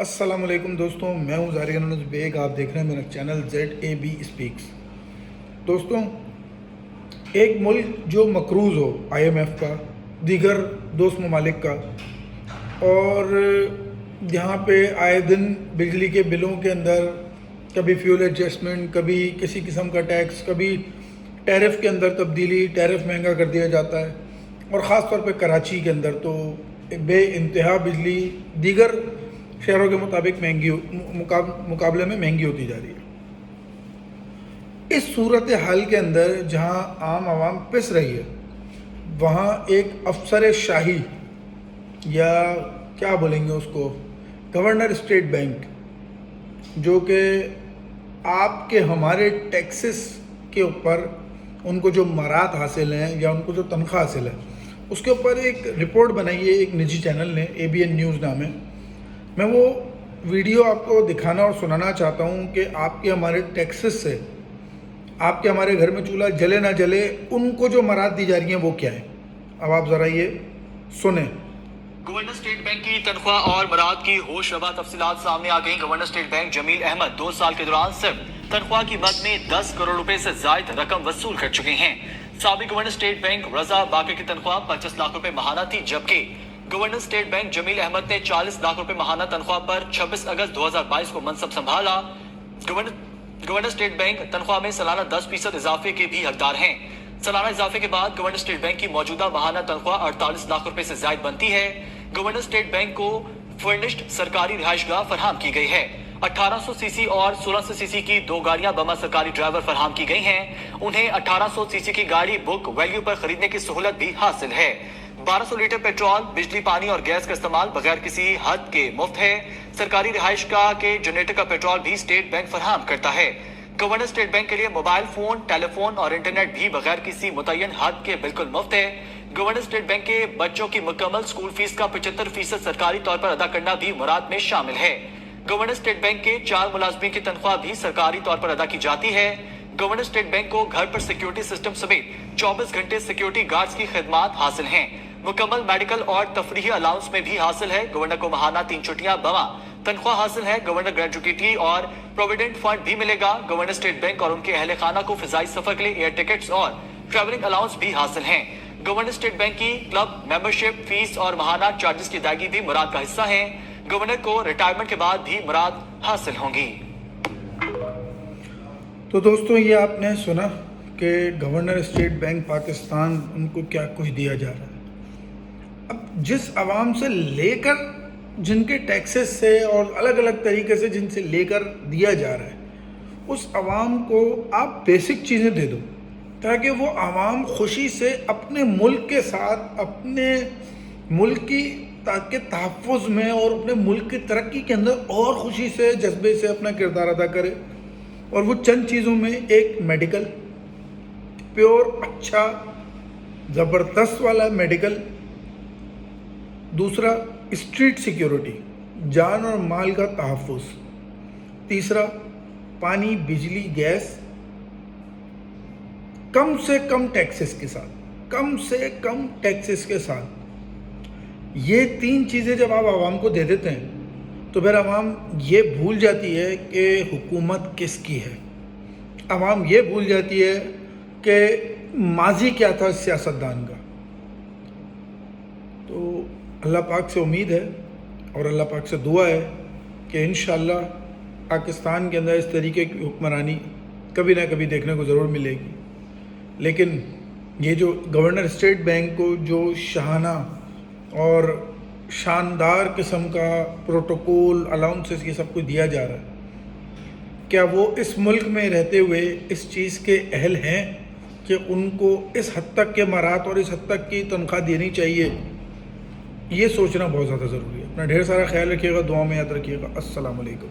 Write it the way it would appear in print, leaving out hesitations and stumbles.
السلام علیکم دوستوں، میں ہوں زارق انس بیگ. آپ دیکھ رہے ہیں میرا چینل ZAB اسپیکس. دوستوں، ایک ملک جو مقروض ہو IMF کا، دیگر دوست ممالک کا، اور یہاں پہ آئے دن بجلی کے بلوں کے اندر کبھی فیول ایڈجسٹمنٹ، کبھی کسی قسم کا ٹیکس، کبھی ٹیرف کے اندر تبدیلی، ٹیرف مہنگا کر دیا جاتا ہے، اور خاص طور پہ کراچی کے اندر تو بے انتہا بجلی دیگر شہروں کے مطابق مقابلے میں مہنگی ہوتی جا رہی ہے. اس صورتحال کے اندر جہاں عام عوام پس رہی ہے، وہاں ایک افسر شاہی، یا کیا بولیں گے اس کو، گورنر اسٹیٹ بینک، جو کہ آپ کے ہمارے ٹیکسز کے اوپر ان کو جو مارات حاصل ہیں یا ان کو جو تنخواہ حاصل ہے، اس کے اوپر ایک رپورٹ بنائی ہے ایک نجی چینل نے، ABN نیوز نام ہے. میں وہ ویڈیو آپ کو دکھانا اور سنانا چاہتا ہوں کہ آپ کے ہمارے ٹیکسز سے آپ کے ہمارے گھر میں چولہا جلے نہ جلے، ان کو جو مراد دی جا رہی ہیں وہ کیا ہے. اب آپ ذرا یہ سنیں. گورنر اسٹیٹ بینک کی تنخواہ اور مراد کی ہوش ربا تفصیلات سامنے آ گئیں. گورنر اسٹیٹ بینک جمیل احمد 2 سال کے دوران صرف تنخواہ کی مد میں 10 کروڑ روپے سے زائد رقم وصول کر چکے ہیں. سابق گورنر اسٹیٹ بینک رضا باقر کی تنخواہ 25 لاکھ روپے ماہانہ تھی، جبکہ گورنر اسٹیٹ بینک جمیل احمد نے 40 لاکھ روپے ماہانہ تنخواہ پر 26 اگست 2022 کو منصب سنبھالا. گورنر اسٹیٹ بینک تنخواہ میں سالانہ 10% اضافے کے بھی حقدار ہیں. سالانہ اضافے کے بعد گورنر اسٹیٹ بینک کی موجودہ ماہانہ تنخواہ 48 لاکھ روپے سے زائد بنتی ہے. گورنر اسٹیٹ بینک کو فرنشڈ سرکاری رہائش گاہ فراہم کی گئی ہے. 1800 سی سی اور 1600 سی سی کی 2 گاڑیاں بما سرکاری ڈرائیور فراہم کی گئی ہیں. انہیں 1800 سی سی کی گاڑی بک ویلیو پر خریدنے کی سہولت بھی حاصل ہے. 1200 لیٹر پیٹرول، بجلی، پانی اور گیس کا استعمال بغیر کسی حد کے مفت ہے. سرکاری رہائش گاہ کے جنریٹر کا پیٹرول بھی اسٹیٹ بینک فراہم کرتا ہے. گورنر اسٹیٹ بینک کے لیے موبائل فون، ٹیلی فون اور انٹرنیٹ بھی بغیر کسی متعین حد کے بالکل مفت ہے. گورنر اسٹیٹ بینک کے بچوں کی مکمل اسکول فیس کا 75% سرکاری طور پر ادا کرنا بھی مراد میں شامل ہے. گورنر اسٹیٹ بینک کے 4 ملازمین کی تنخواہ بھی سرکاری طور پر ادا کی جاتی ہے. گورنر اسٹیٹ بینک کو گھر پر سیکیورٹی سسٹم سمیت 24 گھنٹے سیکیورٹی گارڈز کی خدمات حاصل ہیں. مکمل میڈیکل اور تفریحی الاؤنس میں بھی حاصل ہے. گورنر کو ماہانہ 3 چھٹیاں بما تنخواہ حاصل ہے. گورنر گریجویٹی اور پروویڈنٹ فنڈ بھی ملے گا. گورنر اسٹیٹ بینک اور ان کے اہل خانہ کو فضائی سفر کے لیے ایئر ٹکٹس اور ٹریولنگ الاؤنس بھی حاصل ہیں. گورنر اسٹیٹ بینک کی کلب ممبرشپ فیس اور ماہانہ چارجز کی ادائیگی بھی مراد کا حصہ ہیں. گورنر کو ریٹائرمنٹ کے بعد بھی مراد حاصل ہوں گی. تو دوستوں، یہ آپ نے سنا کہ گورنر اسٹیٹ بینک پاکستان ان کو کیا کچھ دیا جا رہا ہے. اب جس عوام سے لے کر، جن کے ٹیکسز سے اور الگ الگ طریقے سے جن سے لے کر دیا جا رہا ہے، اس عوام کو آپ بیسک چیزیں دے دو تاکہ وہ عوام خوشی سے اپنے ملک کے ساتھ، اپنے ملک کی تاکہ تحفظ میں اور اپنے ملک کی ترقی کے اندر اور خوشی سے، جذبے سے اپنا کردار ادا کرے. اور وہ چند چیزوں میں ایک میڈیکل، پیور اچھا زبردست والا میڈیکل. دوسرا اسٹریٹ سیکیورٹی، جان اور مال کا تحفظ. تیسرا پانی، بجلی، گیس کم سے کم ٹیکسز کے ساتھ، کم سے کم ٹیکسز کے ساتھ. یہ 3 چیزیں جب آپ عوام کو دے دیتے ہیں تو پھر عوام یہ بھول جاتی ہے کہ حکومت کس کی ہے. عوام یہ بھول جاتی ہے کہ ماضی کیا تھا سیاستدان کا. تو اللہ پاک سے امید ہے اور اللہ پاک سے دعا ہے کہ انشاءاللہ پاکستان کے اندر اس طریقے کی حکمرانی کبھی نہ کبھی دیکھنے کو ضرور ملے گی. لیکن یہ جو گورنر اسٹیٹ بینک کو جو شاہانہ اور شاندار قسم کا پروٹوکول، الاؤنسز، یہ سب کچھ دیا جا رہا ہے، کیا وہ اس ملک میں رہتے ہوئے اس چیز کے اہل ہیں کہ ان کو اس حد تک کے مرات اور اس حد تک کی تنخواہ دینی چاہیے؟ یہ سوچنا بہت زیادہ ضروری ہے. اپنا ڈھیر سارا خیال رکھیے گا، دعا میں یاد رکھیے گا. السلام علیکم.